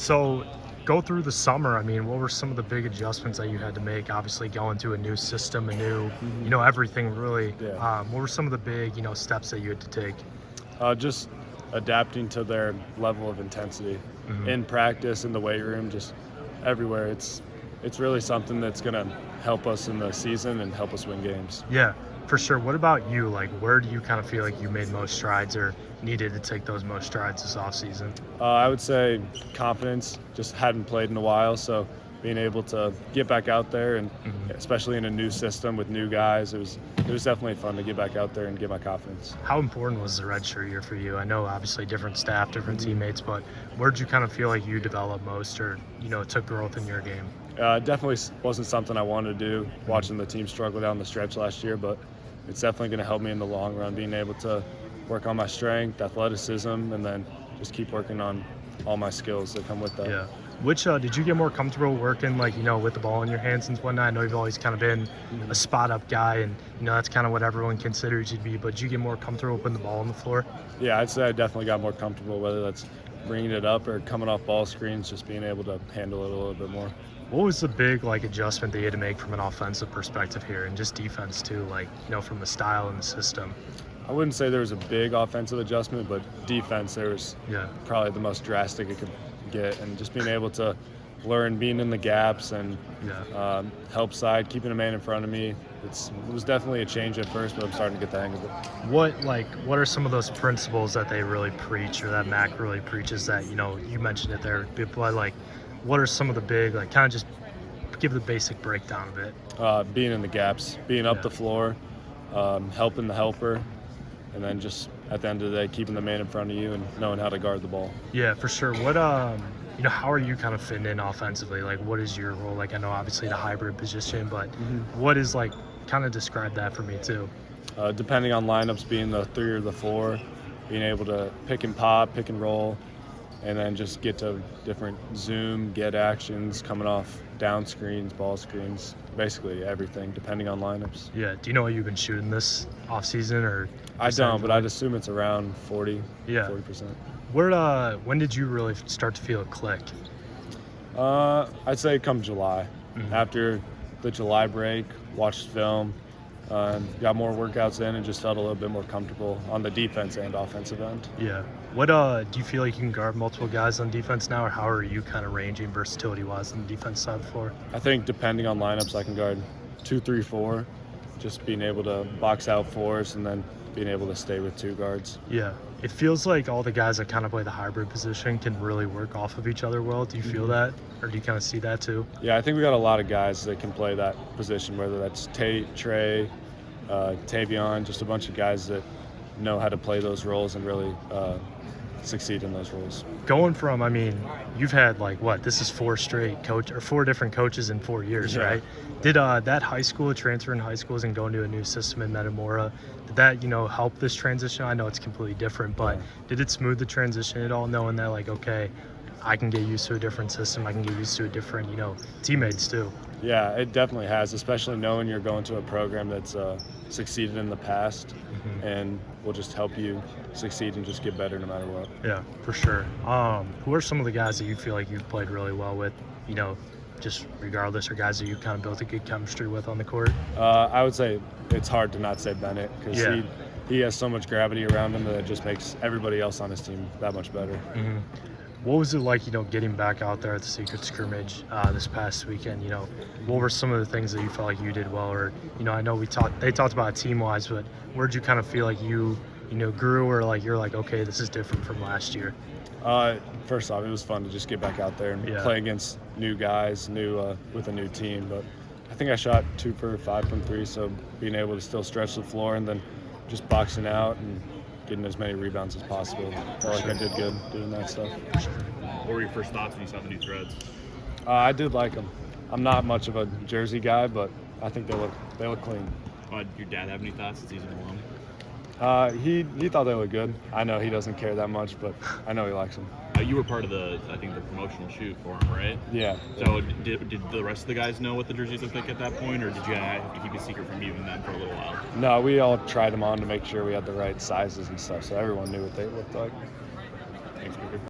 So go through the summer. I mean, what were some of the big adjustments that you had to make? Obviously, going to a new system, a new, everything really. Yeah. What were some of the big, steps that you had to take? Just adapting to their level of intensity in practice, in the weight room, just everywhere. It's really something that's going to help us in the season and help us win games. Yeah, for sure. What about you? Like, where do you kind of feel like you made most strides or needed to take those most strides this offseason? I would say confidence. Just hadn't played in a while, so being able to get back out there and especially in a new system with new guys, it was definitely fun to get back out there and get my confidence. How important was the redshirt year for you? I know obviously different staff, different teammates, but where'd you kind of feel like you developed most or, took growth in your game? Definitely wasn't something I wanted to do, watching the team struggle down the stretch last year, but it's definitely going to help me in the long run, being able to work on my strength, athleticism, and then just keep working on all my skills that come with that. Yeah. Which did you get more comfortable working, like, with the ball in your hands and whatnot? I know you've always kind of been a spot-up guy, and, that's kind of what everyone considers you to be, but did you get more comfortable putting the ball on the floor? Yeah, I'd say I definitely got more comfortable, whether that's bringing it up or coming off ball screens, just being able to handle it a little bit more. What was the big, adjustment that you had to make from an offensive perspective here, and just defense, too, from the style and the system? I wouldn't say there was a big offensive adjustment, but defense, there was probably the most drastic it could get, and just being able to learn being in the gaps and help side, keeping a man in front of me. It was definitely a change at first, but I'm starting to get the hang of it. What are some of those principles that they really preach, or that Mac really preaches that, you mentioned it there, but what are some of the big, kind of just give the basic breakdown of it? Being in the gaps, being up the floor, helping the helper, and then just at the end of the day, keeping the man in front of you and knowing how to guard the ball. Yeah, for sure. What how are you kind of fitting in offensively? What is your role? I know obviously the hybrid position, but what is kind of describe that for me too? Depending on lineups, being the 3 or the 4, being able to pick and pop, pick and roll, and then just get to different zoom, get actions, coming off down screens, ball screens, basically everything, depending on lineups. Yeah. Do you know what you've been shooting this offseason? Or I don't, but I'd assume it's around 40%. When did you really start to feel a click? I'd say come July. After the July break, watched film, got more workouts in, and just felt a little bit more comfortable on the defense and offensive end. Yeah. What do you feel like you can guard multiple guys on defense now, or how are you kind of ranging versatility-wise on the defense side of the floor? I think depending on lineups, I can guard 2, 3, 4, just being able to box out 4s and then being able to stay with 2 guards. Yeah. It feels like all the guys that kind of play the hybrid position can really work off of each other well. Do you feel that, or do you kind of see that too? Yeah, I think we got a lot of guys that can play that position, whether that's Tate, Trey, Tavion, just a bunch of guys that know how to play those roles and really succeed in those roles. Going from, you've had this is 4 different coaches in 4 years, right? Did that high school, transfer in high schools and going to a new system in Metamora, did that, help this transition? I know it's completely different, but did it smooth the transition at all, knowing that, okay, I can get used to a different system, I can get used to a different, teammates too? Yeah, it definitely has, especially knowing you're going to a program that's succeeded in the past and will just help you succeed and just get better no matter what. Yeah, for sure. Who are some of the guys that you feel like you've played really well with, just regardless, or guys that you kind of built a good chemistry with on the court? I would say it's hard to not say Bennett, because he has so much gravity around him that it just makes everybody else on his team that much better. What was it like, getting back out there at the secret scrimmage this past weekend? What were some of the things that you felt like you did well? Or, I know they talked about it team-wise, but where'd you kind of feel like you grew, or you're okay, this is different from last year? First off, it was fun to just get back out there and play against new guys, with a new team. But I think I shot 2 for 5 from 3, so being able to still stretch the floor and then just boxing out and getting as many rebounds as possible. I felt like I did good doing that stuff. What were your first thoughts when you saw the new threads? I did like them. I'm not much of a jersey guy, but I think they look clean. Did your dad have any thoughts since he's in alum? He thought they looked good. I know he doesn't care that much, but I know he likes them. You were part of the promotional shoot for him, right? Yeah. So did the rest of the guys know what the jerseys looked like at that point, or did you have to keep a secret from even them for a little while? No, we all tried them on to make sure we had the right sizes and stuff, so everyone knew what they looked like. Thanks, Cooper.